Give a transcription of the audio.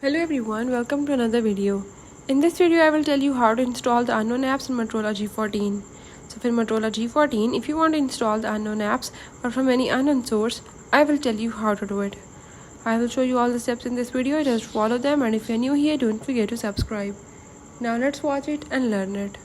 Hello everyone, welcome to another video. In this video, I will tell you how to install the unknown apps in Motorola G14. So for Motorola G14, if you want to install the unknown apps or from any unknown source, I will tell you how to do it. I will show you all the steps in this video, just follow them, and if you're new here, don't forget to subscribe. Now let's watch it and learn it.